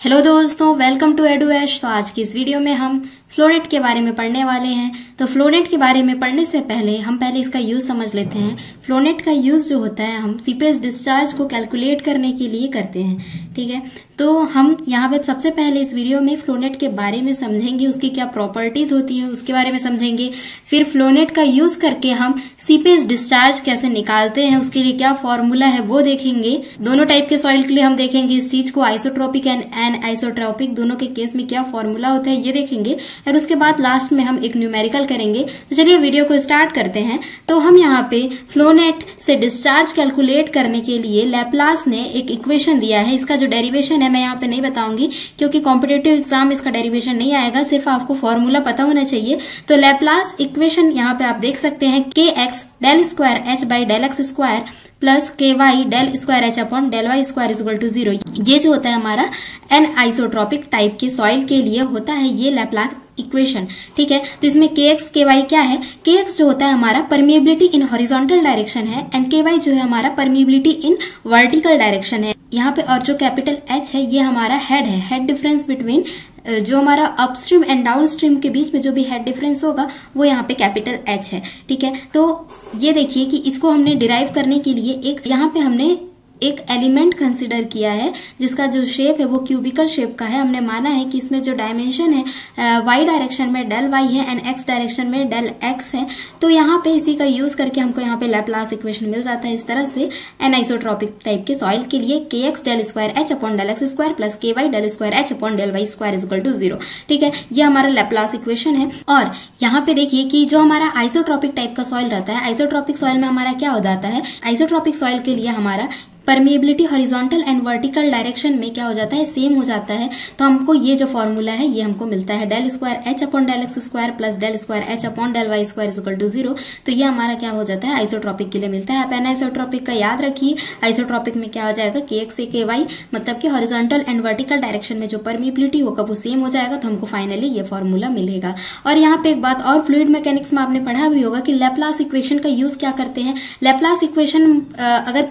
Hello दोस्तों, welcome to एडुएश। तो आज की इस वीडियो में हम फ्लोनेट के बारे में पढ़ने वाले हैं। तो फ्लोनेट के बारे में पढ़ने से पहले हम पहले इसका यूज समझ लेते हैं। फ्लोनेट का यूज जो होता है हम सीपेज डिस्चार्ज को कैलकुलेट करने के लिए करते हैं, ठीक है। तो हम यहाँ पे सबसे पहले इस वीडियो में फ्लोनेट के बारे में समझेंगे, उसकी क्या प्रॉपर्टीज होती है उसके बारे में समझेंगे। फिर फ्लोनेट का यूज करके हम सीपेज डिस्चार्ज कैसे निकालते हैं, उसके लिए क्या फॉर्मूला है वो देखेंगे। दोनों टाइप के सॉइल के लिए हम देखेंगे इस चीज को, आइसोट्रोपिक एंड एनआइसोट्रोपिक दोनों के केस में क्या फॉर्मूला होता है ये देखेंगे। और उसके बाद लास्ट में हम एक न्यूमेरिकल करेंगे। तो चलिए वीडियो को स्टार्ट करते हैं। तो हम यहाँ पे फ्लोनेट से डिस्चार्ज कैलकुलेट करने के लिए लैपलास ने एक इक्वेशन दिया है। इसका जो डेरिवेशन है मैं यहाँ पे नहीं बताऊंगी क्योंकि कॉम्पिटेटिव एग्जाम इसका डेरिवेशन नहीं आएगा, सिर्फ आपको फॉर्मूला पता होना चाहिए। तो लैपलास इक्वेशन यहाँ पे आप देख सकते हैं K x del square H by del x square plus K Y del square H upon del Y square is equal to 0। ये जो होता है हमारा एन आइसोट्रोपिक टाइप के सॉइल के लिए होता है ये लैपलास इक्वेशन, ठीक है। तो इसमें के एक्स के वाई क्या है, के एक्स जो होता है हमारा परमिएबिलिटी इन हॉरिजॉन्टल डायरेक्शन है एंड के वाई जो है हमारा परमिएबिलिटी इन वर्टिकल डायरेक्शन है यहाँ पे। और जो कैपिटल एच है ये हमारा हेड है, हेड डिफरेंस बिटवीन जो हमारा अपस्ट्रीम एंड डाउनस्ट्रीम के बीच में जो भी हेड डिफरेंस होगा वो यहाँ पे कैपिटल एच है, ठीक है। तो ये देखिए कि इसको हमने डिराइव करने के लिए एक यहाँ पे हमने एक एलिमेंट कंसिडर किया है जिसका जो शेप है वो क्यूबिकल शेप का है। हमने माना है कि इसमें जो डायमेंशन है वाई डायरेक्शन में डेल वाई है एंड एक्स डायरेक्शन में डेल एक्स है। तो यहाँ पे इसी का यूज करके हमको यहाँ पे लैपलास इक्वेशन मिल जाता है इस तरह से। एनाइसोट्रोपिक टाइप के सॉइल के लिए K x del square H upon del x square plus K Y del square H upon del Y square is equal to 0, ठीक है। ये हमारा लैपलास इक्वेशन है। और यहाँ पे देखिए कि जो हमारा आइसोट्रोपिक टाइप का सॉइल रहता है, आइसोट्रोपिक सॉइल में हमारा क्या हो जाता है, आइसोट्रोपिक सॉइल के लिए हमारा permeability horizontal and vertical direction में क्या हो जाता है, सेम हो जाता है। तो हमको ये जो फॉर्मूला है ये हमको मिलता है del square H upon del x square plus del square H upon del Y square is equal to 0। तो ये हमारा क्या हो जाता है, आइसोट्रोपिक के लिए मिलता है। आप एनाइसोट्रोपिक का याद रखिए, आइसोट्रोपिक में क्या हो जाएगा के एक्स से के वाई, मतलब कि हॉरिजॉन्टल एंड वर्टिकल डायरेक्शन में जो परमिएबिलिटी होगा वो सेम हो जाएगा। तो हमको फाइनली ये फॉर्मूला मिलेगा। और यहाँ पे एक बात और, फ्लूइड मैकेनिक्स में आपने पढ़ा भी होगा कि लैपलास इक्वेशन का यूज क्या करते हैं। लैपलास इक्वेशन अगर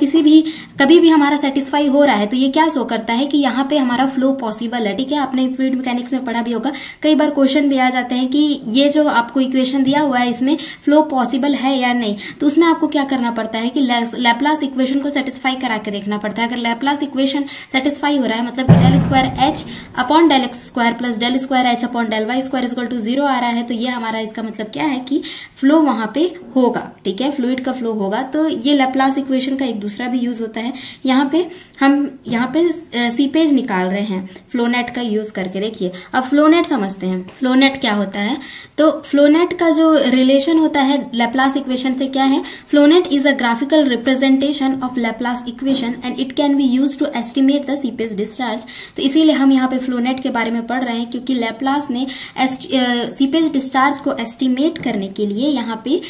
कभी भी हमारा सेटिस्फाई हो रहा है तो ये क्या शो करता है कि यहाँ पे हमारा फ्लो पॉसिबल है, ठीक है। आपने फ्लूइड मैकेनिक्स में पढ़ा भी होगा, कई बार क्वेश्चन भी आ जाते हैं कि ये जो आपको इक्वेशन दिया हुआ है इसमें फ्लो पॉसिबल है या नहीं। तो उसमें आपको क्या करना पड़ता है कि लैपलास इक्वेशन को सेटिस्फाई करा के देखना पड़ता है। अगर लैपलास इक्वेशन सेटिस्फाई हो रहा है, मतलब del square H upon del x square plus del square H upon del Y square equal to 0 आ रहा है, तो ये हमारा इसका मतलब क्या है कि फ्लो वहां पे होगा, ठीक है, फ्लूइड का फ्लो होगा। तो ये लैपलास इक्वेशन का एक दूसरा भी यूज होता है। हम यहाँ पे सीपेज निकाल रहे हैं फ्लोनेट का यूज करके। देखिए अब फ्लोनेट समझते हैं, फ्लोनेट क्या होता है। तो फ्लोनेट का जो रिलेशन होता है लैपलास इक्वेशन से क्या है, flow net is a graphical representation of Laplace equation and it can be use to estimate the seepage discharge. तो इसीलिए हम यहाँ पे फ्लोनेट के बारे में पढ़ रहे हैं क्योंकि लैपलास ने सीपेज डिस्चार्ज को एस्टिमेट करने के लिए यहाँ पे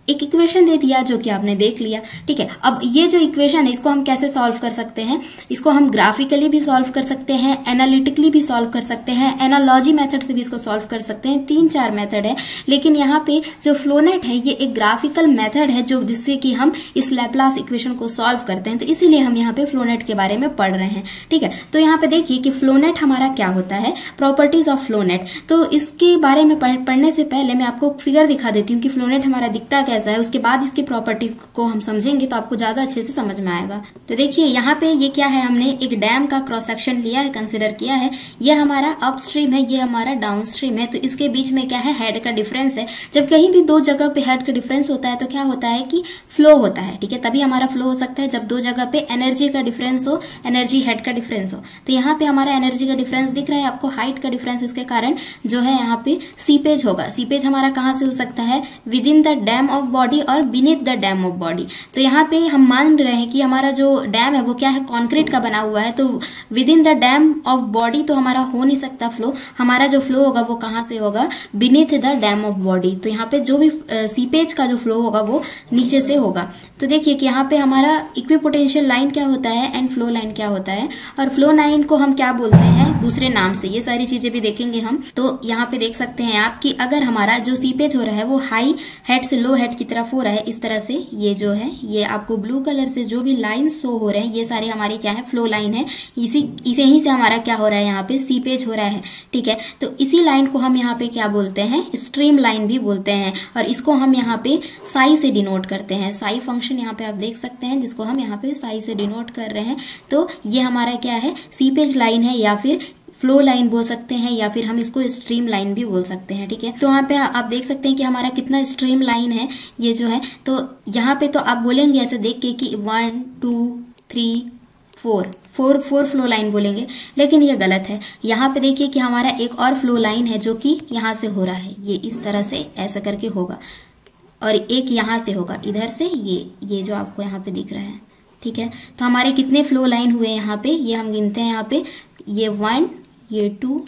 एक इक्वेशन दे दिया जो कि आपने देख लिया, ठीक है। अब ये जो इक्वेशन है इसको हम कैसे सॉल्व कर सकते हैं, इसको हम ग्राफिकली भी सॉल्व कर सकते हैं, एनालिटिकली भी सॉल्व कर सकते हैं, एनालॉजी मेथड से भी इसको सॉल्व कर सकते हैं। 3-4 मेथड है, लेकिन यहाँ पे जो फ्लोनेट है ये एक ग्राफिकल मेथड है जो जिससे कि हम इस लैपलास इक्वेशन को सॉल्व करते हैं। तो इसीलिए हम यहाँ पे फ्लोनेट के बारे में पढ़ रहे हैं, ठीक है। तो यहाँ पे देखिए कि फ्लोनेट हमारा क्या होता है, प्रॉपर्टीज ऑफ फ्लोनेट। तो इसके बारे में पढ़ने से पहले मैं आपको फिगर दिखा देती हूँ कि फ्लोनेट हमारा दिखता कैसा है, उसके बाद इसकी प्रॉपर्टी को हम समझेंगे तो आपको ज्यादा अच्छे से समझ में आएगा। तो देखिए यहाँ पे ये क्या है, हमने एक डैम का क्रॉस सेक्शन लिया है, कंसिडर किया है। ये हमारा अपस्ट्रीम है, ये हमारा डाउनस्ट्रीम है। तो इसके बीच में क्या है, हेड का डिफरेंस है। जब कहीं भी दो जगह पे हेड का डिफरेंस होता है तो क्या होता है कि फ्लो होता है, ठीक है। तभी हमारा फ्लो हो सकता है जब दो जगह पे एनर्जी का डिफरेंस हो, एनर्जी हेड का डिफरेंस हो। तो यहाँ पे हमारा एनर्जी का डिफरेंस दिख रहा है आपको, हाइट का डिफरेंस, इसके कारण जो है यहाँ पे सीपेज होगा। सीपेज हमारा कहाँ से हो सकता है, within the dam of body और beneath the dam of body. तो यहाँ पे हम मान रहे हैं कि हमारा जो डैम है वो क्या है, कंक्रीट का बना हुआ है। तो with in the dam of body तो हमारा हो नहीं सकता फ्लो, हमारा जो फ्लो होगा वो कहाँ से होगा, beneath the dam of body. तो यहाँ पे जो भी सीपेज का जो फ्लो होगा वो नीचे से होगा। तो देखिए कि यहाँ पे हमारा इक्विपोटेंशियल लाइन क्या होता है एंड फ्लो लाइन क्या होता है, और फ्लो लाइन को हम क्या बोलते हैं दूसरे नाम से, ये सारी चीजें भी देखेंगे हम। तो यहाँ पे देख सकते हैं आप कि अगर हमारा जो सीपेज हो रहा है वो हाई हेड से लो हेड फ्लोनेट की तरफ हो रहा है। इस तरह से ये जो है, ये आपको ब्लू कलर से जो भी लाइन शो हो रहे हैं ये सारे हमारे क्या है, फ्लो लाइन है। इसे ही से हमारा क्या हो रहा है, यहाँ पे सीपेज हो रहा है। ठीक है, तो इसी लाइन को हम यहाँ पे क्या बोलते हैं, स्ट्रीम लाइन भी बोलते हैं, और इसको हम यहाँ पे साई से डिनोट करते हैं। साई फंक्शन यहाँ पे आप देख सकते हैं, जिसको हम यहाँ पे साई से डिनोट कर रहे हैं। तो ये हमारा क्या है, सीपेज लाइन है, या फिर फ्लो लाइन बोल सकते हैं, या फिर हम इसको स्ट्रीम लाइन भी बोल सकते हैं। ठीक है, तो यहाँ पे आप देख सकते हैं कि हमारा कितना स्ट्रीम लाइन है ये जो है। तो यहाँ पे तो आप बोलेंगे ऐसे देख के कि 1 2 3 4 फ्लो लाइन बोलेंगे, लेकिन ये गलत है। यहाँ पे देखिए कि हमारा एक और फ्लो लाइन है जो कि यहाँ से हो रहा है, ये इस तरह से ऐसा करके होगा, और एक यहाँ से होगा इधर से, ये जो आपको यहाँ पे दिख रहा है। ठीक है, तो हमारे कितने फ्लो लाइन हुए यहाँ पे, ये हम गिनते हैं यहाँ पे, ये 1, ये 2,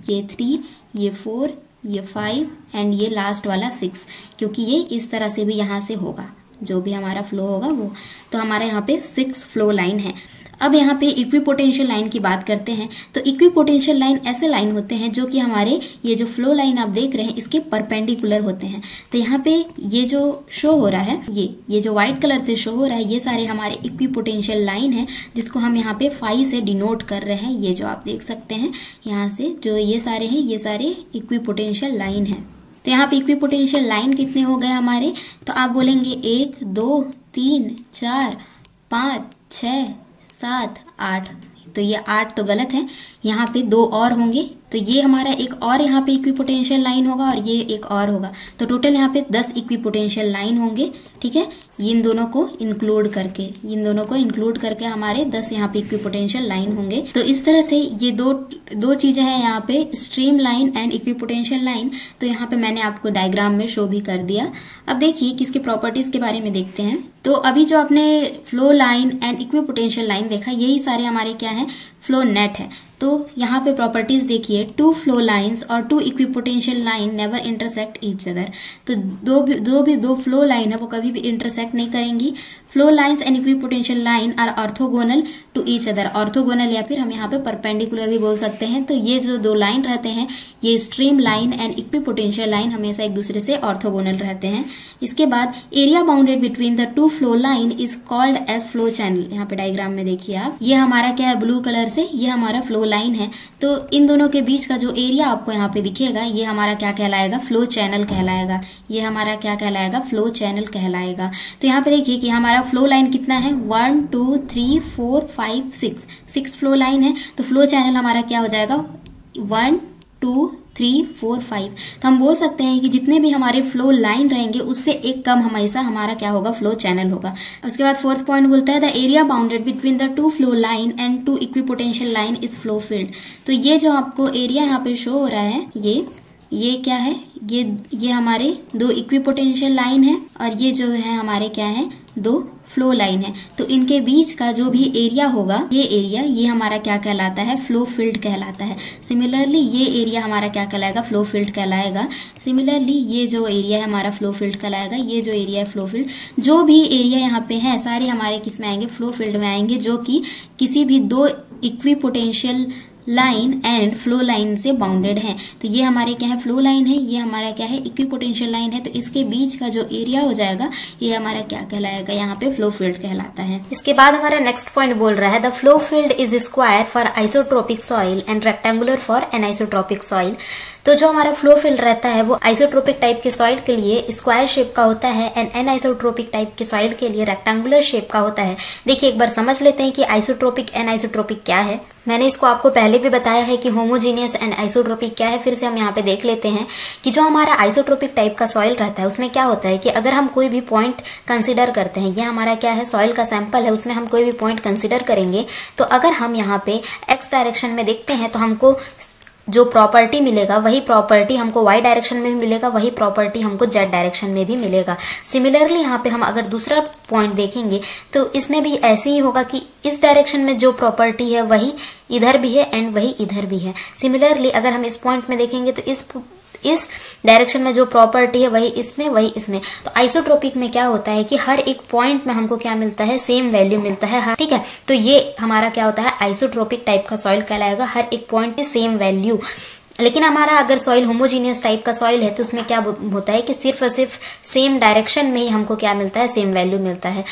ये 3, ये 4, ये 5 एंड ये लास्ट वाला 6, क्योंकि ये इस तरह से भी यहाँ से होगा, जो भी हमारा फ्लो होगा वो। तो हमारे यहाँ पे 6 फ्लो लाइन है। अब यहाँ पे इक्विपोटेंशियल लाइन की बात करते हैं। तो इक्विपोटेंशियल लाइन ऐसे लाइन होते हैं जो कि हमारे ये जो फ्लो लाइन आप देख रहे हैं इसके परपेंडिकुलर होते हैं। तो यहाँ पे ये जो शो हो रहा है, ये जो व्हाइट कलर से शो हो रहा है, ये सारे हमारे इक्विपोटेंशियल लाइन है, जिसको हम यहाँ पे फाई से डिनोट कर रहे हैं। ये जो आप देख सकते हैं यहाँ से जो ये सारे हैं, ये सारे इक्विपोटेंशियल लाइन है। तो यहाँ पे इक्विपोटेंशियल लाइन कितने हो गए हमारे, तो आप बोलेंगे 1 2 3 4 5 6 7 8। तो ये 8 तो गलत है, यहाँ पे 2 और होंगे, तो ये हमारा एक और यहाँ पे इक्विपोटेंशियल लाइन होगा, और ये एक और होगा। तो टोटल यहाँ पे 10 इक्विपोटेंशियल लाइन होंगे। ठीक है, इन दोनों को इंक्लूड करके हमारे 10 यहाँ पे इक्विपोटेंशियल लाइन होंगे। तो इस तरह से ये दो चीजें हैं यहाँ पे, stream line and equipotential line. तो यहाँ पे मैंने आपको डायग्राम में शो भी कर दिया। अब देखिए कि इसके प्रॉपर्टीज के बारे में देखते हैं। तो अभी जो आपने flow line and equipotential line देखा, यही सारे हमारे क्या है, फ्लो नेट है। तो यहाँ पे प्रॉपर्टीज देखिए, 2 फ्लो लाइंस और 2 equipotential line never intersect each other. तो दो फ्लो लाइन है वो कभी भी इंटरसेक्ट नहीं करेंगी। Flow lines and equipotential line are orthogonal to each other. Orthogonal या फिर हम यहाँ पे परपेंडिकुलर भी बोल सकते हैं। तो ये जो 2 लाइन रहते हैं, ये stream line and equipotential line हमेशा एक दूसरे से ऑर्थोगोनल रहते हैं। इसके बाद area bounded between the 2 flow line is called as flow channel. यहाँ पे डायग्राम में देखिए आप, ये हमारा क्या है, ब्लू कलर से ये हमारा फ्लो लाइन है। तो इन दोनों के बीच का जो एरिया आपको यहाँ पे दिखेगा, ये हमारा क्या कहलाएगा, फ्लो चैनल कहलाएगा। ये हमारा क्या कहलाएगा, फ्लो चैनल कहलाएगा। तो यहाँ पे देखिए कि हमारा फ्लो लाइन कितना है, 1 2 3 4 5 6 फ्लो लाइन है। तो फ्लो चैनल हमारा क्या हो जाएगा, 1 2 3 4 5। तो हम बोल सकते हैं कि जितने भी हमारे फ्लो लाइन रहेंगे उससे एक कम हमेशा हमारा क्या होगा, फ्लो चैनल होगा। उसके बाद 4th पॉइंट बोलता है the area bounded between the 2 flow line and 2 equipotential line is flow field. तो ये जो आपको एरिया यहाँ पे शो हो रहा है, ये क्या है, ये हमारे 2 इक्विपोटेंशियल लाइन है, और ये जो है हमारे क्या है, 2 फ्लो लाइन है। तो इनके बीच का जो भी एरिया होगा, ये एरिया ये हमारा क्या कहलाता है, फ्लो फील्ड कहलाता है। सिमिलरली ये एरिया हमारा क्या कहलाएगा, फ्लो फील्ड कहलाएगा। सिमिलरली ये जो एरिया है हमारा फ्लो फील्ड कहलाएगा। ये जो एरिया है फ्लो फील्ड, जो भी एरिया यहाँ पे है सारे हमारे किस में आएंगे, फ्लो फील्ड में आएंगे, जो कि किसी भी 2 equipotential line and flow line से बाउंडेड है। तो ये हमारे क्या है, फ्लो लाइन है, ये हमारा क्या है, इक्विपोटेंशियल लाइन है। तो इसके बीच का जो एरिया हो जाएगा ये हमारा क्या कहलाएगा, यहाँ पे फ्लो फील्ड कहलाता है। इसके बाद हमारा नेक्स्ट पॉइंट बोल रहा है the flow field is square for isotropic soil and rectangular for anisotropic soil. तो जो हमारा फ्लो फील्ड रहता है वो आइसोट्रोपिक टाइप के सॉइल के लिए स्क्वायर शेप का होता है एंड एनाइसोट्रोपिक टाइप के सॉइल के लिए रेक्टेंगुलर शेप का होता है। देखिए एक बार समझ लेते हैं कि आइसोट्रोपिक एनाइसोट्रोपिक क्या है। मैंने इसको आपको पहले भी बताया है कि होमोजीनियस एंड आइसोट्रोपिक क्या है। फिर से हम यहाँ पे देख लेते हैं कि जो हमारा आइसोट्रोपिक टाइप का सॉइल रहता है उसमें क्या होता है कि अगर हम कोई भी पॉइंट कंसिडर करते हैं, ये हमारा क्या है, सॉइल का सैंपल है, उसमें हम कोई भी पॉइंट कंसिडर करेंगे, तो अगर हम यहाँ पे एक्स डायरेक्शन में देखते हैं तो हमको जो प्रॉपर्टी मिलेगा वही प्रॉपर्टी हमको y डायरेक्शन में भी मिलेगा, वही प्रॉपर्टी हमको z डायरेक्शन में भी मिलेगा। सिमिलरली यहाँ पे हम अगर दूसरा पॉइंट देखेंगे तो इसमें भी ऐसे ही होगा कि इस डायरेक्शन में जो प्रॉपर्टी है वही इधर भी है एंड वही इधर भी है। सिमिलरली अगर हम इस पॉइंट में देखेंगे तो इस डायरेक्शन में जो प्रॉपर्टी है वही इसमें वही इसमें। तो आइसोट्रोपिक में क्या होता है कि हर एक पॉइंट में हमको क्या मिलता है, सेम वैल्यू मिलता है। ठीक है, तो ये हमारा क्या होता है, आइसोट्रोपिक टाइप का सॉइल कहलाएगा। हर एक पॉइंट पे सेम वैल्यू लेकिन हमारा अगर सॉइल होमोजीनियस टाइप का सॉइल है तो उसमें क्या होता है कि सिर्फ और सिर्फ सेम डायरेक्शन में ही हमको क्या मिलता है, सेम वैल्यू मिलता है,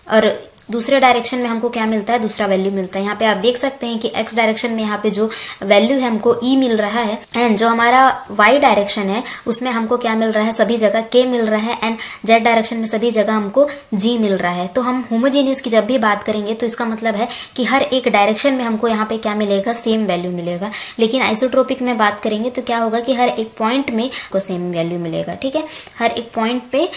और दूसरे डायरेक्शन में हमको क्या मिलता है, दूसरा वैल्यू मिलता है। यहाँ पे आप देख सकते हैं कि एक्स डायरेक्शन में यहाँ पे जो वैल्यू है हमको ई मिल रहा है, एंड जो हमारा वाई डायरेक्शन है उसमें हमको क्या मिल रहा है, सभी जगह के मिल रहा है, एंड जेड डायरेक्शन में सभी जगह हमको जी मिल रहा है। तो हम होमोजीनियस की जब भी बात करेंगे तो इसका मतलब है कि हर एक डायरेक्शन में हमको यहाँ पे क्या मिलेगा, सेम वैल्यू मिलेगा। लेकिन आइसोट्रोपिक में बात करेंगे तो क्या होगा कि हर एक पॉइंट में को सेम वैल्यू मिलेगा। ठीक है, हर एक पॉइंट पे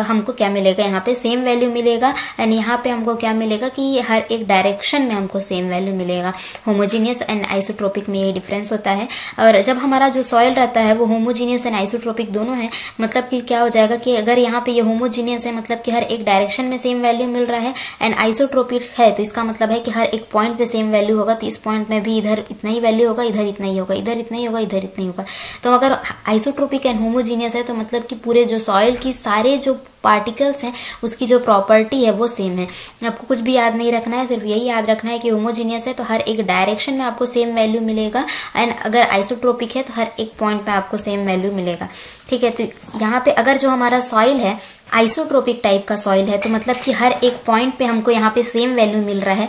हमको क्या मिलेगा, यहाँ पे सेम वैल्यू मिलेगा, एंड यहाँ पे हमको क्या मिलेगा कि हर एक डायरेक्शन में हमको सेम वैल्यू मिलेगा। होमोजीनियस एंड आइसोट्रोपिक में ये डिफरेंस होता है। और जब हमारा जो सॉइल रहता है वो होमोजीनियस एंड आइसोट्रोपिक दोनों है, मतलब कि क्या हो जाएगा कि अगर यहाँ पे ये होमोजीनियस है मतलब कि हर एक डायरेक्शन में सेम वैल्यू मिल रहा है, एंड आइसोट्रोपिक है तो इसका मतलब है कि हर एक पॉइंट पे सेम वैल्यू होगा। तो इस पॉइंट में भी इधर इतना ही वैल्यू होगा, इधर इतना ही होगा, इधर इतना ही होगा, इधर इतना ही होगा। तो अगर आइसोट्रोपिक एंड होमोजीनियस है तो मतलब कि पूरे जो सॉइल की सारे जो पार्टिकल्स हैं उसकी जो प्रॉपर्टी है वो सेम है। आपको कुछ भी याद नहीं रखना है, सिर्फ यही याद रखना है कि होमोजीनियस है तो हर एक डायरेक्शन में आपको सेम वैल्यू मिलेगा, एंड अगर आइसोट्रोपिक है तो हर एक पॉइंट पे आपको सेम वैल्यू मिलेगा। ठीक है, तो यहाँ पे अगर जो हमारा सॉइल है आइसोट्रोपिक टाइप का सॉइल है तो मतलब कि हर एक पॉइंट पे हमको यहाँ पे सेम वैल्यू मिल रहा है,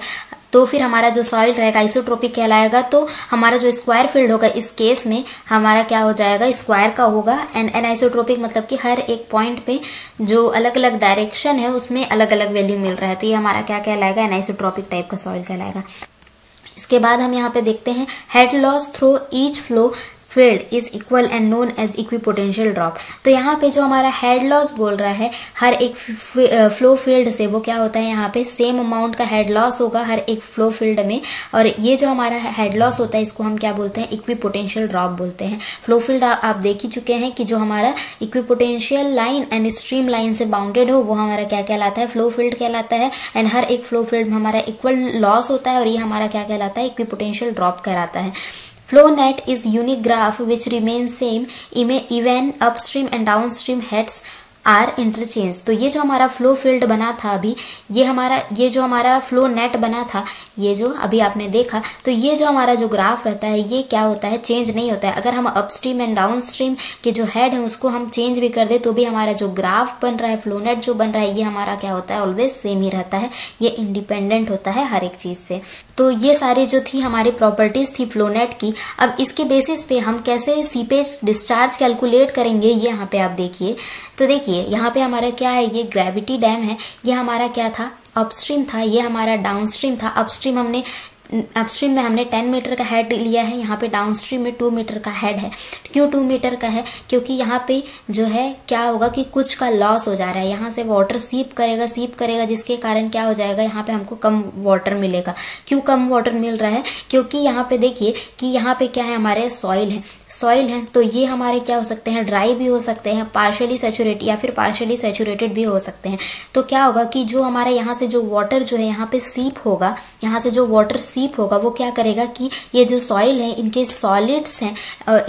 तो फिर हमारा जो सॉइल रहेगा आइसोट्रोपिक कहलाएगा। तो हमारा जो स्क्वायर फील्ड होगा इस केस में हमारा क्या हो जाएगा, स्क्वायर का होगा। एंड एनाइसोट्रोपिक मतलब कि हर एक पॉइंट पे जो अलग अलग डायरेक्शन है उसमें अलग अलग वैल्यू मिल रहा है, तो ये हमारा क्या कहलाएगा, एनाइसोट्रोपिक टाइप का सॉइल कहलाएगा। इसके बाद हम यहाँ पे देखते हैं head loss through each flow field is equal and known as equipotential drop. तो यहाँ पे जो हमारा हेड लॉस बोल रहा है हर एक फ्लो फील्ड से वो क्या होता है, यहाँ पे सेम अमाउंट का हेड लॉस होगा हर एक फ्लो फील्ड में, और ये जो हमारा हेड लॉस होता है इसको हम क्या बोलते हैं, इक्विपोटेंशियल ड्रॉप बोलते हैं। फ्लो फील्ड आप देख ही चुके हैं कि जो हमारा equipotential line and stream line से बाउंडेड हो वो हमारा क्या कहलाता है, फ्लो फील्ड कहलाता है। एंड हर एक फ्लो फील्ड में हमारा इक्वल लॉस होता है और ये हमारा क्या कहलाता है, इक्विपोटेंशियल ड्रॉप कहलाता है। Flow net is unique graph which remains same even upstream and downstream heads are interchange. तो ये जो हमारा फ्लो फील्ड बना था अभी, ये जो हमारा फ्लो नेट बना था, ये जो अभी आपने देखा, तो ये जो हमारा जो ग्राफ रहता है ये क्या होता है, चेंज नहीं होता है। अगर हम अपस्ट्रीम एंड डाउनस्ट्रीम के जो हेड है उसको हम चेंज भी कर दे तो भी हमारा जो ग्राफ बन रहा है, फ्लो नेट जो बन रहा है, ये हमारा क्या होता है, ऑलवेज सेम ही रहता है। ये इंडिपेंडेंट होता है हर एक चीज से। तो ये सारी जो थी हमारी प्रॉपर्टीज थी फ्लो नेट की। अब इसके बेसिस पे हम कैसे सीपेज डिस्चार्ज कैलकुलेट करेंगे ये यहाँ पे आप देखिए। तो देखिए यहाँ पे हमारा क्या है, ये ग्रेविटी डैम है, ये हमारा क्या था, अपस्ट्रीम था, ये हमारा डाउनस्ट्रीम था। अपस्ट्रीम में हमने 10 मीटर का हेड लिया है, यहाँ पे डाउनस्ट्रीम में 2 मीटर का हेड है। क्यों 2 मीटर का है, क्योंकि यहाँ पे जो है क्या होगा कि कुछ का लॉस हो जा रहा है, यहाँ से वाटर सीप करेगा जिसके कारण क्या हो जाएगा, यहाँ पे हमको कम वाटर मिलेगा। क्यों कम वाटर मिल रहा है, क्योंकि यहाँ पे देखिए कि यहाँ पे क्या है, हमारे सॉइल है, तो ये हमारे क्या हो सकते हैं, ड्राई भी हो सकते हैं, पार्शियली सैचुरेटेड या फिर पार्शियली सैचुरेटेड भी हो सकते हैं। तो क्या होगा कि जो हमारे यहाँ से जो वाटर जो है यहाँ पे सीप होगा, यहाँ से जो वाटर सीप होगा वो क्या करेगा कि ये जो सॉइल है, इनके सॉलिड्स हैं,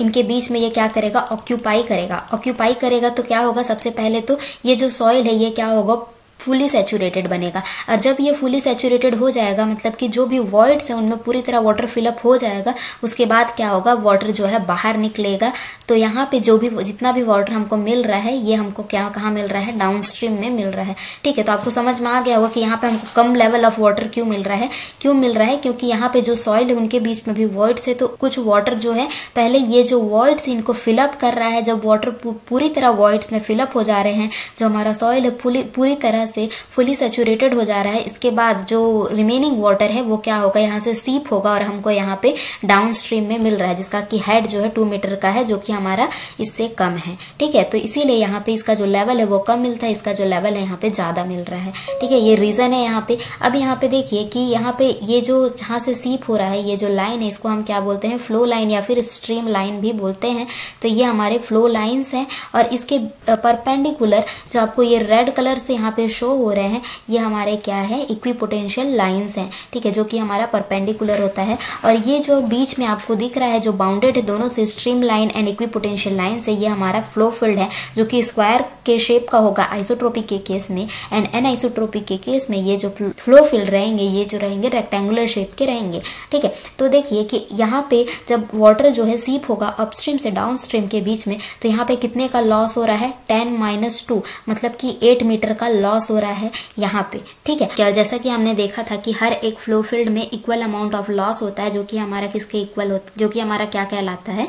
इनके बीच में ये क्या करेगा, ऑक्यूपाई करेगा। तो क्या होगा, सबसे पहले तो ये जो सॉइल है ये क्या होगा, फुली सैचुरेटेड बनेगा। और जब ये फुली सैचुरेटेड हो जाएगा, मतलब कि जो भी वॉइड्स है उनमें पूरी तरह वाटर फिलअप हो जाएगा, उसके बाद क्या होगा, वाटर जो है बाहर निकलेगा। तो यहाँ पे जो भी जितना भी वाटर हमको मिल रहा है ये हमको क्या कहाँ मिल रहा है, डाउनस्ट्रीम में मिल रहा है। ठीक है, तो आपको समझ में आ गया होगा कि यहाँ पे हमको कम लेवल ऑफ वाटर क्यों मिल रहा है, क्योंकि यहाँ पे जो सॉइल है उनके बीच में भी वॉइड्स है, तो कुछ वाटर जो है पहले ये जो वॉइड्स इनको फिलअप कर रहा है। जब वाटर पूरी तरह वॉइड्स में फिलअप हो जा रहे हैं, जो हमारा सॉइल है पूरी तरह से फुली सैचुरेटेड हो जा रहा है, इसके बाद जो रिमेनिंग वाटर है वो क्या होगा, यहाँ से सीप होगा और हमको यहाँ पे डाउनस्ट्रीम में मिल रहा है, जिसका कि हेड जो है 2 मीटर का है, जो कि हमारा इससे कम है। ठीक है, तो इसीलिए यहाँ पे इसका जो लेवल है वो कम मिलता है, इसका जो लेवल है यहाँ पे ज्यादा मिल रहा है। ठीक है, ये रीजन है यहाँ पे। अब यहाँ पे देखिए कि यहाँ पे ये जो जहाँ से सीप हो रहा है, ये जो लाइन है इसको हम क्या बोलते हैं, फ्लो लाइन या फिर स्ट्रीम लाइन भी बोलते हैं। तो ये हमारे फ्लो लाइन्स हैं, और इसके परपेंडिकुलर जो आपको ये रेड कलर से यहाँ पे शो हो रहे हैं ये हमारे क्या है, इक्विपोटेंशियल लाइंस हैं, ठीक है, जो कि हमारा परपेंडिकुलर होता है। और ये जो बीच में आपको दिख रहा है जो बाउंडेड है दोनों से stream line and equipotential line से, ये हमारा फ्लो फील्ड है जो कि स्क्वायर के शेप का होगा आइसोट्रोपिक के केस में, एंड एनआइसोट्रोपिक के केस में ये जो फ्लो फील्ड रहेंगे ये जो रहेंगे रेक्टेंगुलर शेप के रहेंगे, ठीक है। तो देखिए कि यहाँ पे जब वाटर जो है सीप होगा अपस्ट्रीम से डाउनस्ट्रीम के बीच में, तो यहाँ पे कितने का लॉस हो रहा है, 10-2, मतलब कि 8 मीटर का लॉस हो रहा है यहाँ पे, ठीक है। क्या जैसा कि हमने देखा था कि हर एक फ्लो फील्ड में इक्वल अमाउंट ऑफ लॉस होता है, जो कि हमारा किसके इक्वल होता है, जो कि हमारा क्या कहलाता है,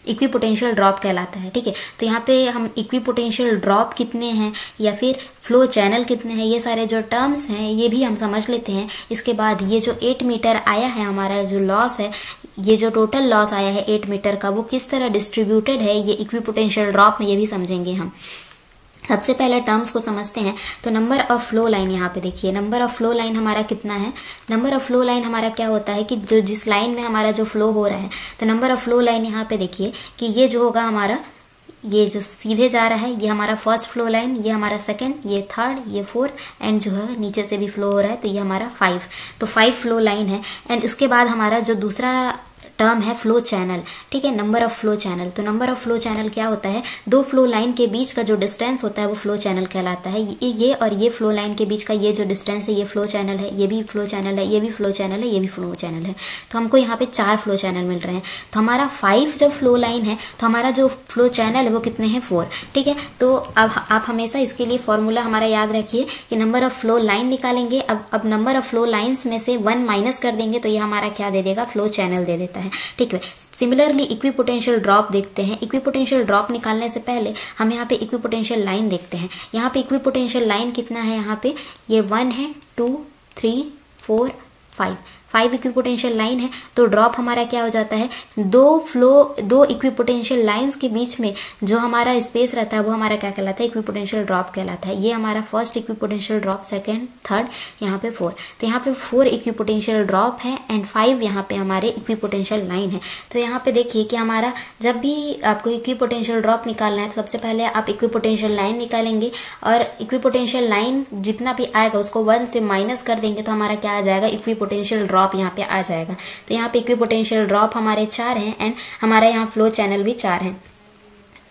इक्विपोटेंशियल ड्रॉप कहलाता है, ठीक है। तो यहाँ पे हम इक्विपोटेंशियल ड्रॉप कितने हैं या फिर फ्लो चैनल कितने हैं, ये सारे जो टर्म्स हैं ये भी हम समझ लेते हैं। इसके बाद ये जो 8 मीटर आया है हमारा जो लॉस है, ये जो टोटल लॉस आया है 8 मीटर का, वो किस तरह डिस्ट्रीब्यूटेड है ये इक्विपोटेंशियल ड्रॉप में, ये भी समझेंगे हम। सबसे पहले टर्म्स को समझते हैं। तो नंबर ऑफ फ्लो लाइन, यहाँ पे देखिए नंबर ऑफ फ्लो लाइन हमारा कितना है, नंबर ऑफ फ्लो लाइन हमारा क्या होता है कि जो जिस लाइन में हमारा जो फ्लो हो रहा है, तो नंबर ऑफ फ्लो लाइन यहाँ पे देखिए कि ये जो होगा हमारा, ये जो सीधे जा रहा है ये हमारा फर्स्ट फ्लो लाइन, ये हमारा सेकंड, ये थर्ड, ये फोर्थ, एंड जो है नीचे से भी फ्लो हो रहा है तो ये हमारा 5, तो 5 फ्लो लाइन है। एंड इसके बाद हमारा जो दूसरा टर्म है फ्लो चैनल, ठीक है, नंबर ऑफ फ्लो चैनल। तो नंबर ऑफ फ्लो चैनल क्या होता है, दो फ्लो लाइन के बीच का जो डिस्टेंस होता है वो फ्लो चैनल कहलाता है। ये और ये फ्लो लाइन के बीच का ये जो डिस्टेंस है ये फ्लो चैनल है, ये भी फ्लो चैनल है, ये भी फ्लो चैनल है, ये भी फ्लो चैनल है। तो हमको यहाँ पे 4 फ्लो चैनल मिल रहे हैं। तो हमारा 5 जब फ्लो लाइन है तो हमारा जो फ्लो चैनल है वो कितने हैं, 4, ठीक है। तो अब आप हमेशा इसके लिए फॉर्मूला हमारा याद रखिए कि नंबर ऑफ फ्लो लाइन निकालेंगे, अब नंबर ऑफ फ्लो लाइन्स में से 1 माइनस कर देंगे तो ये हमारा क्या दे देगा, फ्लो चैनल दे देता है, ठीक है। सिमिलरली इक्विपोटेंशियल ड्रॉप देखते हैं। इक्विपोटेंशियल ड्रॉप निकालने से पहले हम यहाँ पे इक्विपोटेंशियल लाइन देखते हैं। यहाँ पे इक्विपोटेंशियल लाइन कितना है, यहाँ पे ये 1 है, 2, 3, 4, 5 इक्विपोटेंशियल लाइन है। तो ड्रॉप हमारा क्या हो जाता है, दो इक्विपोटेंशियल लाइंस के बीच में जो हमारा स्पेस रहता है वो हमारा क्या कहलाता है, इक्विपोटेंशियल ड्रॉप कहलाता है। ये हमारा first equipotential drop, second, third, यहाँ पे 4। तो यहाँ पे 4 इक्विपोटेंशियल ड्रॉप है एंड 5 यहाँ पे हमारे इक्विपोटेंशियल लाइन है। तो यहाँ पे देखिए कि हमारा जब भी आपको इक्विपोटेंशियल ड्रॉप निकालना है तो सबसे पहले आप इक्विपोटेंशियल लाइन निकालेंगे और इक्विपोटेंशियल लाइन जितना भी आएगा उसको 1 से माइनस कर देंगे तो हमारा क्या आ जाएगा, इक्विपोटेंशियल ड्रॉप यहाँ पे आ जाएगा। तो यहाँ पे इक्विपोटेंशियल ड्रॉप हमारे 4 हैं एंड हमारा यहाँ फ्लो चैनल भी 4 हैं।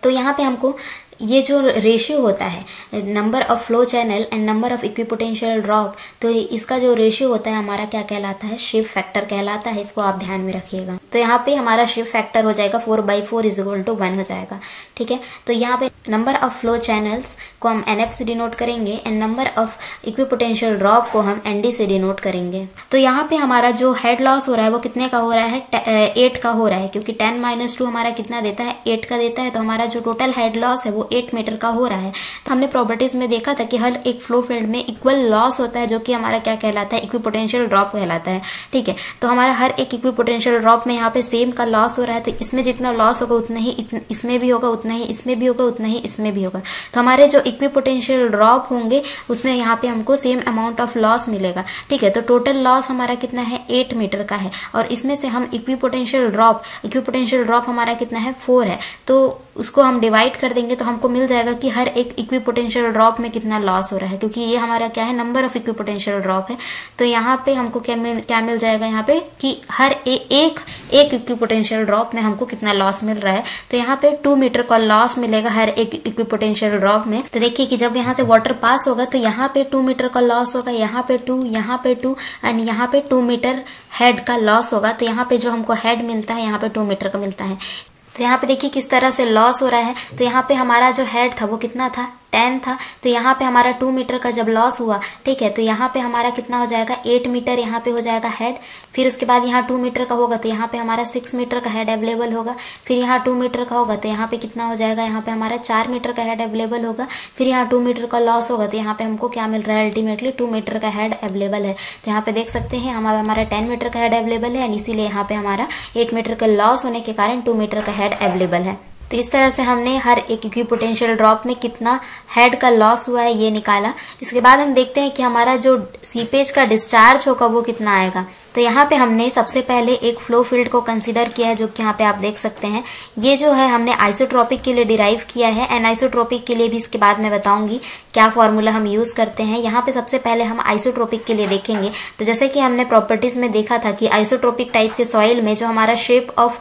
तो यहाँ पे हमको ये जो रेशियो होता है number of flow channel and number of equipotential drop, तो इसका जो रेशियो होता है हमारा क्या कहलाता है, शिफ्ट फैक्टर कहलाता है। इसको आप ध्यान में रखिएगा। तो यहाँ पे हमारा शिफ्ट फैक्टर हो जाएगा 4/4 = 1 हो जाएगा, ठीक है। तो यहाँ पे नंबर ऑफ फ्लो चैनल्स को हम NF से डिनोट करेंगे and number of equipotential drop को हम ND से डिनोट करेंगे। तो यहाँ पे हमारा जो हेड लॉस हो रहा है वो कितने का हो रहा है, 8 का हो रहा है, क्योंकि 10 - 2 हमारा कितना देता है, 8 का देता है। तो हमारा जो टोटल हेड लॉस है वो 8 मीटर का हो रहा है। तो हमने प्रॉपर्टीज में देखा था कि हर एक फ्लो फील्ड में इक्वल लॉस होता है जो कि हमारा क्या कहलाता है, इक्विपोटेंशियल ड्रॉप कहलाता है, ठीक है। तो हमारा हर एक इक्विपोटेंशियल ड्रॉप में यहाँ पे सेम का लॉस हो रहा है। तो इसमें जितना लॉस होगा उतना ही इसमें भी होगा, उतना ही इसमें भी होगा, उतना ही इसमें भी होगा। तो हमारे जो इक्विपोटेंशियल ड्रॉप होंगे उसमें यहाँ पे हमको सेम अमाउंट ऑफ लॉस मिलेगा, ठीक है। तो टोटल लॉस हमारा कितना है, 8 मीटर का है और इसमें से हम इक्विपोटेंशियल ड्रॉप हमारा कितना है, 4 है। तो उसको हम डिवाइड कर देंगे तो हमको मिल जाएगा कि हर एक इक्विपोटेंशियल ड्रॉप में कितना लॉस हो रहा है, क्योंकि ये हमारा क्या है, नंबर ऑफ इक्विपोटेंशियल ड्रॉप है। तो यहाँ पे हमको क्या मिल जाएगा यहाँ पे कि हर एक इक्विपोटेंशियल ड्रॉप में हमको कितना लॉस मिल रहा है। तो यहाँ पे 2 मीटर का लॉस मिलेगा हर एक इक्विपोटेंशियल ड्रॉप में। तो देखिए कि जब यहाँ से वाटर पास होगा तो यहाँ पे 2 मीटर का लॉस होगा, यहाँ पे 2, यहाँ पे 2 एंड यहाँ पे 2 मीटर हेड का लॉस होगा। तो यहाँ पे जो हमको हेड मिलता है यहाँ पे 2 मीटर का मिलता है। तो यहाँ पे देखिए किस तरह से लॉस हो रहा है। तो यहाँ पे हमारा जो हेड था वो कितना था, 10 था। तो यहाँ पे हमारा 2 मीटर का जब लॉस हुआ, ठीक है, तो यहाँ पे हमारा कितना हो जाएगा, 8 मीटर यहाँ पे हो जाएगा हेड। फिर उसके बाद यहाँ 2 मीटर का होगा तो यहाँ पे हमारा 6 मीटर का हेड अवेलेबल होगा। फिर यहाँ 2 मीटर का होगा तो यहाँ पे कितना हो जाएगा, यहाँ पे हमारा 4 मीटर का हेड अवेलेबल होगा। फिर यहाँ 2 मीटर का लॉस होगा तो यहाँ पे हमको क्या मिल रहा है, अल्टीमेटली 2 मीटर का हेड अवेलेबल है। तो यहाँ पे देख सकते हैं हमारा 10 मीटर का हेड अवेलेबल है, इसीलिए यहाँ पे हमारा 8 मीटर का लॉस होने के कारण 2 मीटर का हेड अवेलेबल है। तो इस तरह से हमने हर एक इक्विपोटेंशियल ड्रॉप में कितना हेड का लॉस हुआ है ये निकाला। इसके बाद हम देखते हैं कि हमारा जो सीपेज का डिस्चार्ज होगा वो कितना आएगा। तो यहाँ पे हमने सबसे पहले एक फ्लो फील्ड को कंसीडर किया है, जो कि यहाँ पे आप देख सकते हैं। ये जो है हमने आइसोट्रोपिक के लिए डिराइव किया है, एनाइसोट्रोपिक के लिए भी इसके बाद मैं बताऊंगी क्या फॉर्मूला हम यूज करते हैं। यहाँ पे सबसे पहले हम आइसोट्रोपिक के लिए देखेंगे। तो जैसे कि हमने प्रॉपर्टीज में देखा था कि आइसोट्रोपिक टाइप के सॉइल में जो हमारा शेप ऑफ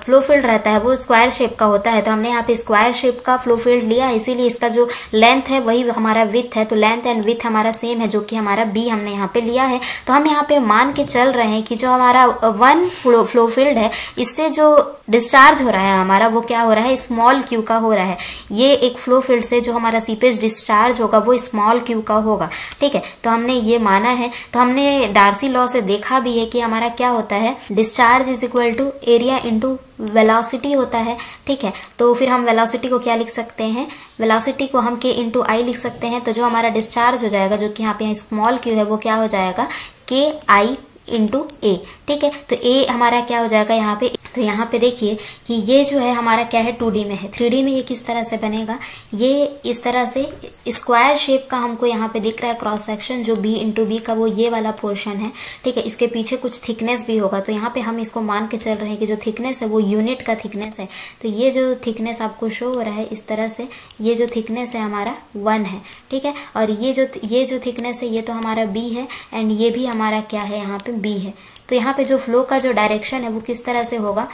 फ्लो फील्ड रहता है वो स्क्वायर शेप का होता है। तो हमने यहाँ पे स्क्वायर शेप का फ्लो फील्ड लिया है, इसीलिए इसका जो लेंथ है वही हमारा विथ है। तो लेंथ एंड विथ हमारा सेम है, जो कि हमारा बी हमने यहाँ पे लिया है। तो हम यहाँ पे मान के चल रहे हैं कि जो हमारा वन फ्लो फील्ड है, इससे जो डिस्चार्ज हो रहा है हमारा, वो क्या हो रहा है, स्मॉल क्यू का हो रहा है। ये एक फ्लो फील्ड से जो हमारा सीपेज डिस्चार्ज होगा वो स्मॉल क्यू का होगा, ठीक है। तो हमने ये माना है। तो हमने डार्सी लॉ से देखा भी है कि हमारा क्या होता है, discharge is equal to area into velocity होता है, ठीक है। तो फिर हम वेलोसिटी को क्या लिख सकते हैं, वेलोसिटी को हम के इंटू आई लिख सकते हैं। तो जो हमारा डिस्चार्ज हो जाएगा, जो कि यहाँ पे स्मॉल क्यू है, वो क्या हो जाएगा, के आई इंटू ए, ठीक है। तो ए हमारा क्या हो जाएगा यहाँ पे। तो यहाँ पे देखिए कि ये जो है हमारा क्या है, 2D में है। 3D में ये किस तरह से बनेगा, ये इस तरह से स्क्वायर शेप का हमको यहाँ पे दिख रहा है क्रॉस सेक्शन, जो बी इंटू बी का वो ये वाला पोर्शन है, ठीक है। इसके पीछे कुछ थिकनेस भी होगा। तो यहाँ पे हम इसको मान के चल रहे हैं कि जो थिकनेस है वो यूनिट का थिकनेस है। तो ये जो थिकनेस आपको शो हो रहा है इस तरह से, ये जो थिकनेस है हमारा 1 है, ठीक है। और ये जो थिकनेस है ये तो हमारा बी है, एंड ये भी हमारा क्या है, यहाँ पे बी है। तो यहाँ पे जो फ्लो का जो डायरेक्शन है वो किस तरह से होगा,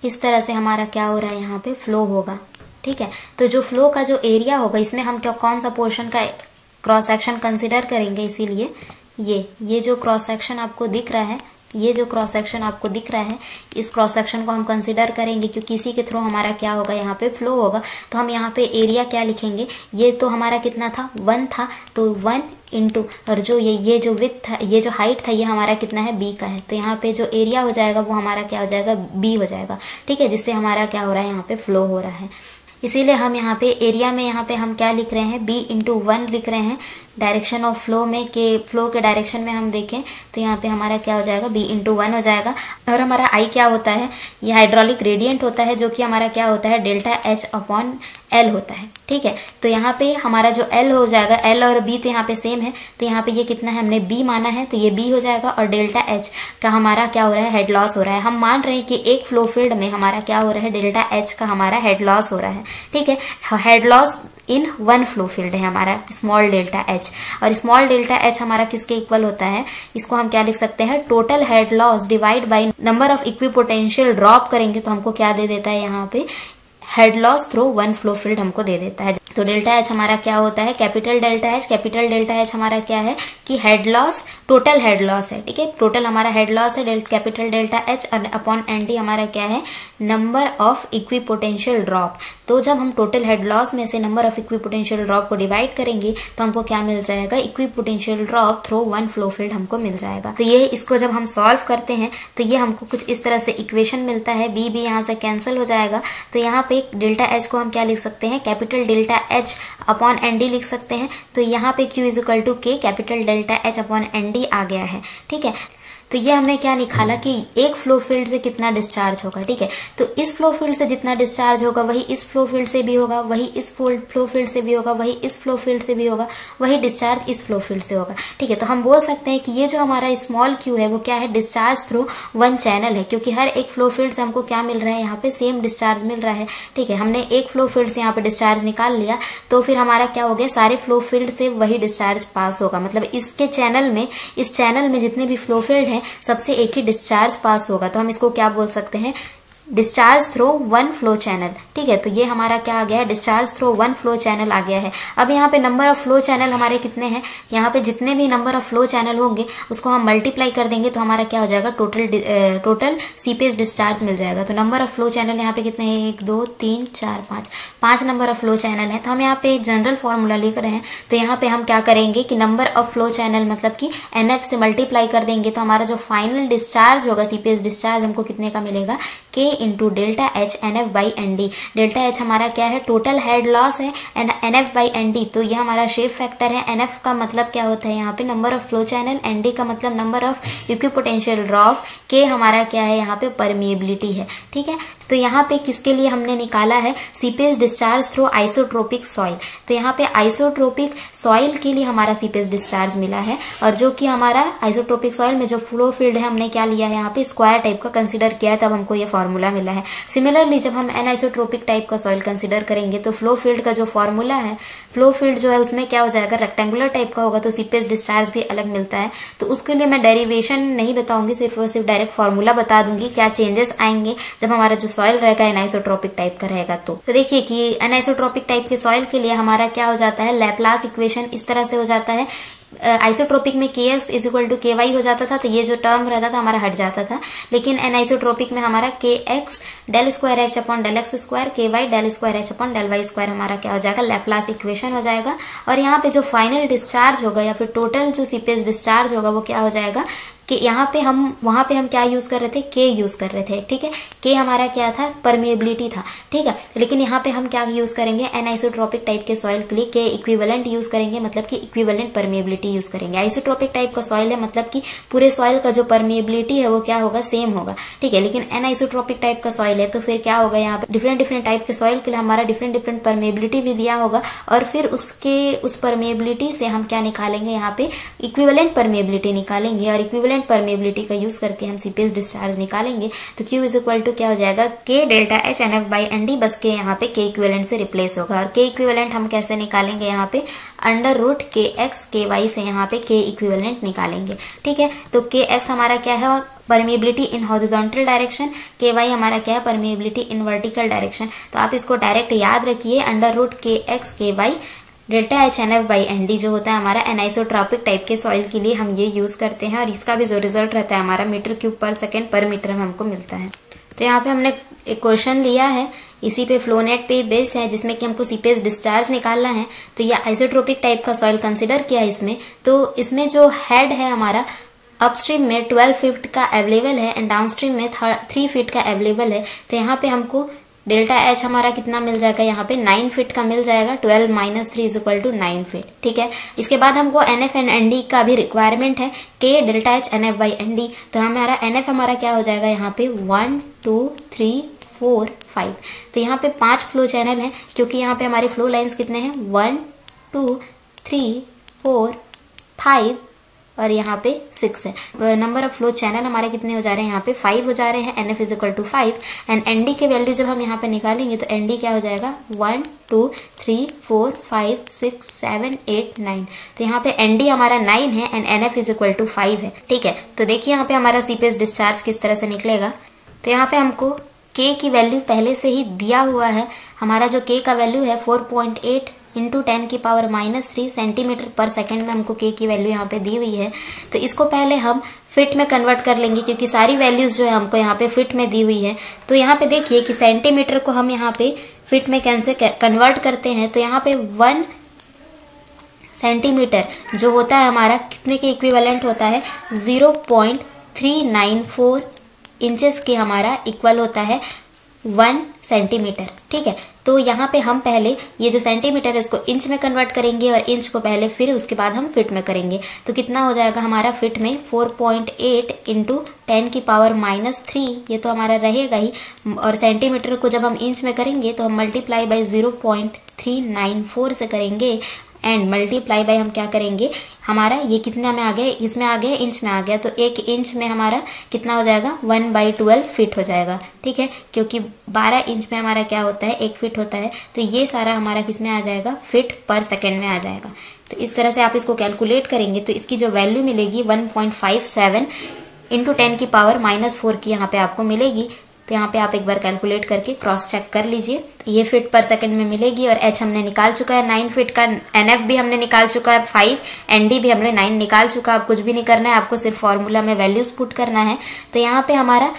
इस तरह से हमारा क्या हो रहा है, यहाँ पे फ्लो होगा, ठीक है। तो जो फ्लो का जो एरिया होगा, इसमें हम क्या कौन सा पोर्शन का क्रॉस सेक्शन कंसिडर करेंगे, इसीलिए ये जो क्रॉस सेक्शन आपको दिख रहा है, ये जो क्रॉस सेक्शन आपको दिख रहा है, इस क्रॉस सेक्शन को हम कंसिडर करेंगे, क्योंकि इसी के थ्रू हमारा क्या होगा, यहाँ पे फ्लो होगा। तो हम यहाँ पे एरिया क्या लिखेंगे, ये तो हमारा कितना था, 1 था। तो 1 इंटू, और जो ये जो विथ था, ये जो हाइट था, ये हमारा कितना है, बी का है। तो यहाँ पे जो एरिया हो जाएगा वो हमारा क्या हो जाएगा, बी हो जाएगा, ठीक है। जिससे हमारा क्या हो रहा है, यहाँ पे फ्लो हो रहा है। इसीलिए हम यहाँ पे एरिया में यहाँ पे हम क्या लिख रहे हैं, बी इंटू 1 लिख रहे हैं। डायरेक्शन ऑफ फ्लो में के फ्लो के डायरेक्शन में हम देखें तो यहाँ पे हमारा क्या हो जाएगा, बी इंटू 1 हो जाएगा। और हमारा आई क्या होता है, ये हाइड्रोलिक ग्रेडियंट होता है, जो कि हमारा क्या होता है, डेल्टा एच अपॉन एल होता है, ठीक है। तो यहाँ पे हमारा जो एल हो जाएगा, एल और बी तो यहाँ पे सेम है। तो यहाँ पे ये कितना है, हमने बी माना है, तो ये बी हो जाएगा। और डेल्टा एच का हमारा क्या हो रहा है, हेड लॉस हो रहा है। हम मान रहे हैं कि एक फ्लो फील्ड में हमारा क्या हो रहा है, डेल्टा एच का हमारा हेड लॉस हो रहा है, ठीक है। Head loss in 1 flow field है हमारा स्मॉल डेल्टा एच। और स्मॉल डेल्टा एच हमारा किसके इक्वल होता है, इसको हम क्या लिख सकते हैं, total head loss divide by number of equipotential drop करेंगे तो हमको क्या दे देता है, यहाँ पे head loss through 1 flow field हमको दे देता है। तो डेल्टा एच हमारा क्या होता है, capital delta H. Capital delta H हमारा क्या है कि head loss, total head loss है, ठीक है। टोटल हमारा हेड लॉस है कैपिटल डेल्टा एच, और अपॉन एन टी हमारा क्या है, नंबर ऑफ इक्विपोटेंशियल ड्रॉप। तो जब हम टोटल हेड लॉस में से नंबर ऑफ इक्विपोटेंशियल ड्रॉप को डिवाइड करेंगे तो हमको क्या मिल जाएगा, equipotential drop through 1 flow field हमको मिल जाएगा। तो ये इसको जब हम सॉल्व करते हैं तो ये हमको कुछ इस तरह से इक्वेशन मिलता है। बी भी यहाँ से कैंसिल हो जाएगा। तो यहाँ पे डेल्टा एच को हम क्या लिख सकते हैं, capital delta H upon N D लिख सकते हैं। तो यहाँ पे Q is equal to K capital delta H upon N D आ गया है, ठीक है। तो ये हमने क्या निकाला कि एक फ्लो फील्ड से कितना डिस्चार्ज होगा, ठीक है। तो इस फ्लो फील्ड से जितना डिस्चार्ज होगा वही इस फ्लो फील्ड से भी होगा, वही इस फ्लो फील्ड से भी होगा, वही इस फ्लो फील्ड से भी होगा, वही डिस्चार्ज इस फ्लो फील्ड से होगा, ठीक है। तो हम बोल सकते हैं कि ये जो हमारा स्मॉल क्यू है वो क्या है, डिस्चार्ज थ्रू 1 चैनल है, क्योंकि हर एक फ्लो फील्ड से हमको क्या मिल रहा है, यहाँ पे सेम डिस्चार्ज मिल रहा है, ठीक है। हमने एक फ्लो फील्ड से यहाँ पे डिस्चार्ज निकाल लिया, तो फिर हमारा क्या हो गया, सारे फ्लो फील्ड से वही डिस्चार्ज पास होगा। मतलब इसके चैनल में, इस चैनल में जितने भी फ्लो फील्ड है सबसे एक ही डिस्चार्ज पास होगा। तो हम इसको क्या बोल सकते हैं, डिस्चार्ज थ्रू 1 फ्लो चैनल, ठीक है। तो ये हमारा क्या आ गया है, डिस्चार्ज थ्रू 1 फ्लो चैनल आ गया है। अब यहाँ पे नंबर ऑफ फ्लो चैनल हमारे कितने हैं, यहाँ पे जितने भी नंबर ऑफ फ्लो चैनल होंगे उसको हम मल्टीप्लाई कर देंगे तो हमारा क्या हो जाएगा, टोटल सीपेज डिस्चार्ज मिल जाएगा। तो नंबर ऑफ फ्लो चैनल यहाँ पे कितने हैं, 1 2 3 4 5 नंबर ऑफ फ्लो चैनल है। तो हम यहाँ पे एक जनरल फॉर्मूला लिख रहे हैं। तो यहाँ पे हम क्या करेंगे कि नंबर ऑफ फ्लो चैनल मतलब कि NF से मल्टीप्लाई कर देंगे तो हमारा जो फाइनल डिस्चार्ज होगा, सीपेज डिस्चार्ज हमको कितने का मिलेगा, K into delta h NF by ND। Delta H हमारा क्या है, टोटल हेड लॉस है, एंड NF बाई ND तो ये हमारा शेप फैक्टर है। NF का मतलब क्या होता है यहाँ पे, number of flow channel, ND का मतलब number of equipotential drop, K हमारा क्या है यहाँ पे, परमिएबिलिटी है। ठीक है, तो यहाँ पे किसके लिए हमने निकाला है, seepage discharge through isotropic soil. तो यहाँ पे आइसोट्रोपिक सॉइल के लिए हमारा सीपेज डिस्चार्ज मिला है, और जो कि हमारा आइसोट्रोपिक सॉइल में जो फ्लो फील्ड है हमने क्या लिया है यहाँ पे, स्क्वायर टाइप का कंसीडर किया है, तब हमको ये फॉर्मूला मिला है। सिमिलरली जब हम एनआइसोट्रोपिक टाइप का सॉइल कंसीडर करेंगे तो फ्लो फील्ड का जो फॉर्मूला है, फ्लो फील्ड जो है उसमें क्या हो जाएगा, रेक्टेंगुलर टाइप का होगा, तो सीपेज डिस्चार्ज भी अलग मिलता है। तो उसके लिए मैं डेरिवेशन नहीं बताऊंगी, सिर्फ और सिर्फ डायरेक्ट फॉर्मूला बता दूंगी क्या चेंजेस आएंगे जब हमारा जो सॉइल रहेगा एनाइसोट्रोपिक टाइप का रहेगा। तो देखिए कि एनाइसोट्रोपिक टाइप के सॉइल के लिए हमारा क्या हो जाता है, लैप्लास इक्वेशन इस तरह से हो जाता है। आइसोट्रोपिक में kx is equal to ky हो जाता था, तो ये जो टर्म रहता था हमारा हट जाता था। लेकिन एनाइसोट्रोपिक में हमारा kx del square H upon del x square, ky del square H upon del Y square हमारा क्या हो जाएगा, लैप्लास इक्वेशन हो जाएगा। और यहाँ पे जो फाइनल डिस्चार्ज होगा या फिर टोटल जो सीपेज डिस्चार्ज होगा वो क्या हो जाएगा कि यहाँ पे वहां पे हम क्या यूज कर रहे थे, K यूज कर रहे थे। ठीक है, K हमारा क्या था, परमिएबिलिटी था। ठीक है, लेकिन यहाँ पे हम क्या यूज करेंगे, एनाइसोट्रोपिक टाइप के सॉइल के लिए K इक्विवेलेंट यूज करेंगे, मतलब कि इक्विवेलेंट परमिएबिलिटी यूज करेंगे। आइसोट्रोपिक टाइप का सॉइल है, मतलब कि पूरे सॉइल का जो परमिएबिलिटी है वो क्या होगा, सेम होगा। ठीक है, लेकिन एनाइसोट्रोपिक टाइप का सॉइल है तो फिर क्या होगा, यहाँ पे डिफरेंट डिफरेंट टाइप के सॉइल के लिए हमारा डिफरेंट डिफरेंट परमिएबिलिटी भी दिया होगा, और फिर उस परमिएबिलिटी से हम क्या निकालेंगे, यहाँ पे इक्विवेलेंट परमिएबिलिटी निकालेंगे, और इक्विवेलेंट परमिएबिलिटी का यूज करके हम सीपेज डिस्चार्ज निकालेंगे। तो Q इज इक्वल टू क्या हो जाएगा, K delta h NF by ND, बस के यहाँ पे K इक्विवेलेंट से रिप्लेस होगा। और K इक्विवेलेंट हम कैसे निकालेंगे, यहाँ पे अंडर रूट KX KY से यहाँ पे K इक्विवेलेंट निकालेंगे। ठीक है, तो KX हमारा क्या है, permeability in horizontal direction, KY हमारा क्या है, परमिएबिलिटी इन वर्टिकल डायरेक्शन। तो आप इसको डायरेक्ट याद रखिए, under root KX KY delta h NF by ND जो होता है हमारा एनाइसोट्रोपिक टाइप के सॉइल के लिए हम ये यूज करते हैं, और इसका भी जो रिजल्ट रहता है हमारा मीटर क्यूब पर सेकेंड पर मीटर में हमको मिलता है। तो यहाँ पे हमने एक क्वेश्चन लिया है, इसी पे फ्लोनेट पे बेस है, जिसमें कि हमको सीपेज डिस्चार्ज निकालना है। तो ये आइसोट्रोपिक टाइप का सॉइल कंसिडर किया है इसमें। तो इसमें जो हेड है हमारा अपस्ट्रीम में 12 फीट का अवेलेबल है, एंड डाउनस्ट्रीम में 3 फीट का अवेलेबल है। तो यहाँ पे हमको डेल्टा एच हमारा कितना मिल जाएगा, यहाँ पे 9 फीट का मिल जाएगा, 12 minus 3 is equal to 9 feet. ठीक है, इसके बाद हमको NF एंड ND का भी रिक्वायरमेंट है, K delta h NF by ND। तो हमारा NF हमारा क्या हो जाएगा, यहाँ पे 1 2 3 4 5। तो यहाँ पे 5 फ्लो चैनल है, क्योंकि यहाँ पे हमारे फ्लो लाइन्स कितने हैं, 1 2 3 4 5 और यहाँ पे 6 है। नंबर ऑफ फ्लो चैनल हमारे कितने हो जा रहे हैं, यहाँ पे 5 हो जा रहे हैं। NF is equal to 5, and ND के वैल्यू जब हम यहाँ पे निकालेंगे तो ND क्या हो जाएगा, 1 2 3 4 5 6 7 8 9। तो यहाँ पे ND हमारा 9 है, and NF is equal to 5 है। ठीक है, तो देखिए यहाँ पे हमारा सीपेज डिस्चार्ज किस तरह से निकलेगा। तो यहाँ पे हमको K की वैल्यू पहले से ही दिया हुआ है। हमारा जो K का वैल्यू है 4.8 इंटू 10 की पावर -3 सेंटीमीटर पर सेकेंड में हमको K की वैल्यू यहाँ पे दी हुई है। तो इसको पहले हम फिट में कन्वर्ट कर लेंगे, क्योंकि सारी वैल्यूज जो है हमको यहाँ पे फिट में दी हुई है। तो यहाँ पे देखिए कि सेंटीमीटर को हम यहाँ पे फिट में कैसे कन्वर्ट करते हैं। तो यहाँ पे 1 सेंटीमीटर जो होता है हमारा कितने के इक्विवेलेंट होता है, 0.394 इंचेस के हमारा इक्वल होता है 1 सेंटीमीटर। ठीक है, तो यहाँ पे हम पहले ये जो सेंटीमीटर है इसको इंच में कन्वर्ट करेंगे, और इंच को पहले फिर उसके बाद हम फीट में करेंगे। तो कितना हो जाएगा हमारा फीट में 4.8 इंटू 10 की पावर -3, ये तो हमारा रहेगा ही। और सेंटीमीटर को जब हम इंच में करेंगे तो हम मल्टीप्लाई बाई 0.394 से करेंगे, एंड मल्टीप्लाई बाय हम क्या करेंगे, हमारा ये कितना में आ गया, इसमें आ गया, इंच में आ गया। तो 1 इंच में हमारा कितना हो जाएगा, 1/12 फीट हो जाएगा। ठीक है, क्योंकि 12 इंच में हमारा क्या होता है, 1 फीट होता है। तो ये सारा हमारा किसमें आ जाएगा, फीट पर सेकेंड में आ जाएगा। तो इस तरह से आप इसको कैलकुलेट करेंगे तो इसकी जो वैल्यू मिलेगी 1.57 इंटू 10 की पावर -4 की यहाँ पे आपको मिलेगी। तो यहाँ पे आप एक बार कैलकुलेट करके क्रॉस चेक कर लीजिए। ये फीट पर सेकंड में मिलेगी, और H हमने निकाल चुका है 9 फीट का, NF भी हमने निकाल चुका है 5, ND भी हमने 9 निकाल चुका है। आप कुछ भी नहीं करना है, आपको सिर्फ फॉर्मूला में वैल्यूज पुट करना है। तो यहाँ पे हमारा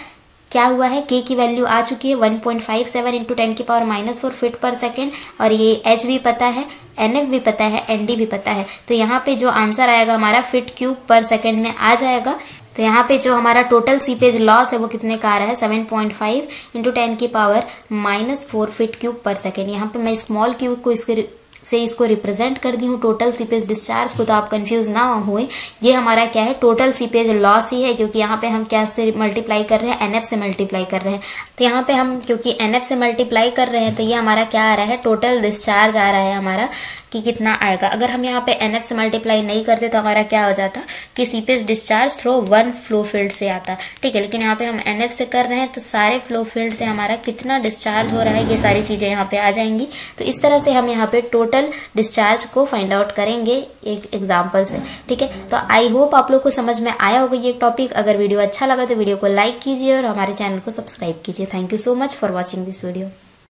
क्या हुआ है, K की वैल्यू आ चुकी है 1.57 इंटू 10 की पावर -4 फीट पर सेकेंड, और ये H भी पता है, NF भी पता है, ND भी पता है। तो यहाँ पे जो आंसर आएगा हमारा फीट क्यूब पर सेकेंड में आ जाएगा। तो यहाँ पे जो हमारा टोटल सीपेज लॉस है वो कितने का आ रहा है 7.5 इंटू 10⁻⁻⁴ फीट क्यूब पर सेकेंड। यहाँ पे मैं स्मॉल क्यूब को इसको रिप्रेजेंट कर दी हूँ टोटल सीपेज डिस्चार्ज को, तो आप कंफ्यूज ना हुए। ये हमारा क्या है, टोटल सीपेज लॉस ही है, क्योंकि यहाँ पे हम क्या से मल्टीप्लाई कर रहे हैं, NF से मल्टीप्लाई कर रहे हैं। तो यहाँ पे हम क्योंकि NF से मल्टीप्लाई कर रहे हैं तो ये हमारा क्या आ रहा है, टोटल डिस्चार्ज आ रहा है हमारा कि कितना आएगा। अगर हम यहाँ पे NF से मल्टीप्लाई नहीं करते तो हमारा क्या हो जाता कि seepage discharge through 1 flow field से आता, ठीक है। लेकिन यहाँ पे हम NF से कर रहे हैं तो सारे फ्लो फील्ड से हमारा कितना डिस्चार्ज हो रहा है ये सारी चीजें यहाँ पे आ जाएंगी। तो इस तरह से हम यहाँ पे टोटल डिस्चार्ज को फाइंड आउट करेंगे एक एग्जाम्पल से, ठीक है। तो आई होप आप लोग को समझ में आया होगा ये टॉपिक। अगर वीडियो अच्छा लगा तो वीडियो को लाइक कीजिए और हमारे चैनल को सब्सक्राइब कीजिए। Thank you so much for watching this video.